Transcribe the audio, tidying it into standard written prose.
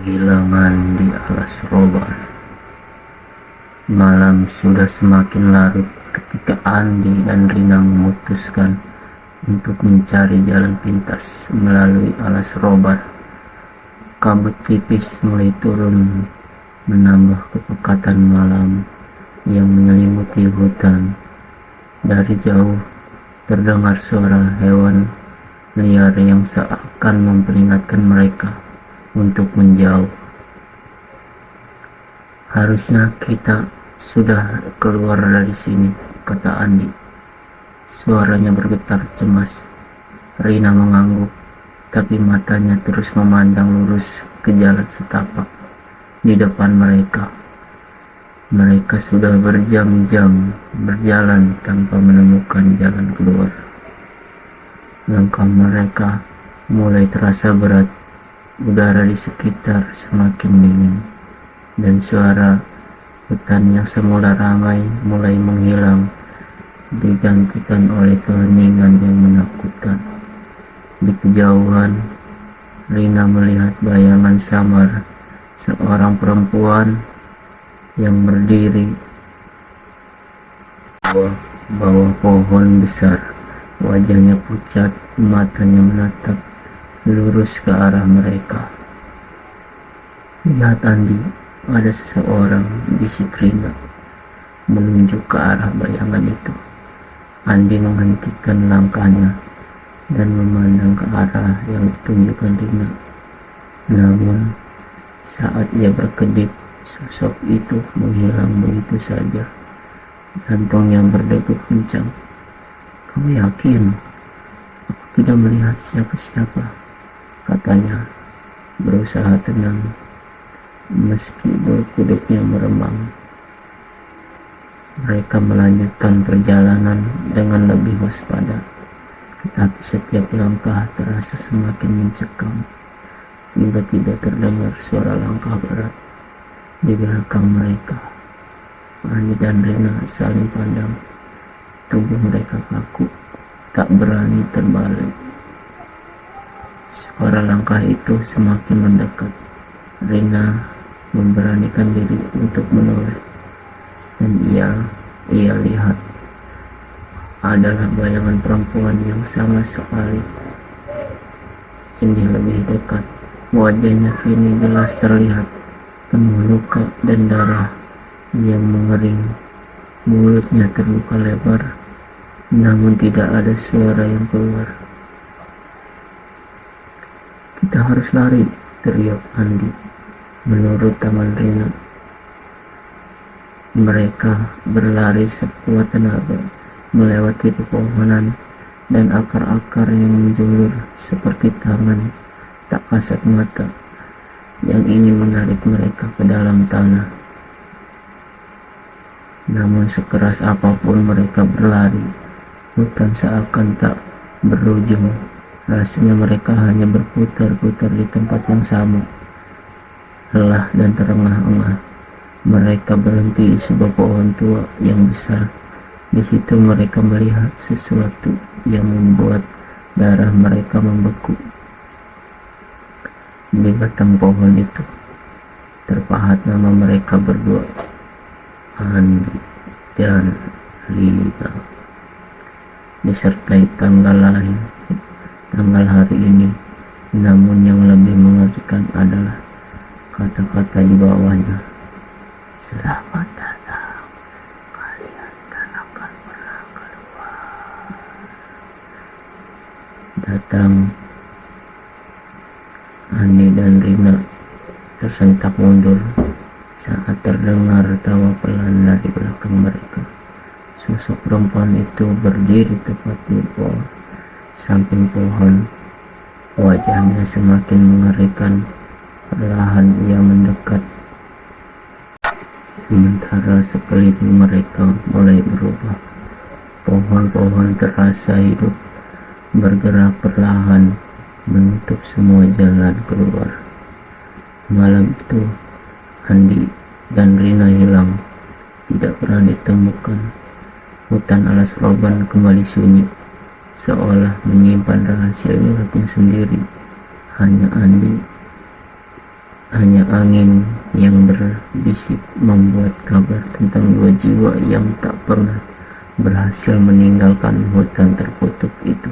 Kehilangan di alas roban. Malam sudah semakin larut ketika Andi dan Rina memutuskan untuk mencari jalan pintas melalui alas roban. Kabut tipis mulai turun, menambah kepekatan malam yang menyelimuti hutan. Dari jauh terdengar suara hewan liar yang seakan memperingatkan mereka untuk menjauh. Harusnya kita sudah keluar dari sini, kata Andi. Suaranya bergetar cemas. Rina mengangguk, tapi matanya terus memandang lurus ke jalan setapak di depan mereka. Mereka sudah berjam-jam berjalan tanpa menemukan jalan keluar. Langkah mereka mulai terasa berat. Udara di sekitar semakin dingin, dan suara hutan yang semula ramai mulai menghilang, digantikan oleh keheningan yang menakutkan. Di kejauhan, Rina melihat bayangan samar seorang perempuan yang berdiri bawah pohon besar. Wajahnya pucat, matanya menatap lurus ke arah mereka. Lihat Andi, ada seseorang, bisik Rina, menunjuk ke arah bayangan itu. Andi menghentikan langkahnya dan memandang ke arah yang ditunjukkan Rina. Namun, saat ia berkedip, sosok itu menghilang begitu saja. Jantungnya berdegup kencang. Kamu yakin? Aku tidak melihat siapa-siapa, katanya, berusaha tenang meski bulu kuduknya meremang. Mereka melanjutkan perjalanan dengan lebih waspada, tetapi setiap langkah terasa semakin mencekam. Tiba-tiba terdengar suara langkah berat di belakang mereka. Andi dan Rina saling pandang. Tubuh mereka kaku, tak berani terbalik. Suara langkah itu semakin mendekat. Rina memberanikan diri untuk menoleh, dan ia lihat adalah bayangan perempuan yang sama sekali. Ini lebih dekat. Wajahnya kini jelas terlihat penuh luka dan darah yang mengering. Mulutnya terbuka lebar, namun tidak ada suara yang keluar. Kita harus lari, teriak Andi. Menurut tangan Rina, mereka berlari sekuat tenaga, melewati pepohonan dan akar-akar yang menjulur seperti tangan tak kasat mata yang ingin menarik mereka ke dalam tanah. Namun sekeras apapun mereka berlari, hutan seakan tak berujung. Rasanya mereka hanya berputar-putar di tempat yang sama. Lelah dan terengah-engah, mereka berhenti di sebuah pohon tua yang besar. Di situ mereka melihat sesuatu yang membuat darah mereka membeku. Di batang pohon itu terpahat nama mereka berdua, Andi dan Rina, disertai tanggal lahir, tanggal hari ini. Namun yang lebih mengerikan adalah kata-kata di bawahnya. Selamat datang, kalian tak akan pernah keluar. Datang. Andi dan Rina tersentak mundur saat terdengar tawa pelan dari belakang mereka. Sosok perempuan itu berdiri tepat di samping pohon. Wajahnya semakin mengerikan. Perlahan ia mendekat, sementara sekeliling mereka mulai berubah. Pohon-pohon terasa hidup, bergerak perlahan, menutup semua jalan keluar. Malam itu Andi dan Rina hilang, tidak pernah ditemukan. Hutan alas roban kembali sunyi, seolah menyimpan rahasia gelapnya sendiri. Hanya Andi Hanya angin yang berbisik membuat kabar tentang dua jiwa yang tak pernah berhasil meninggalkan hutan terkutuk itu.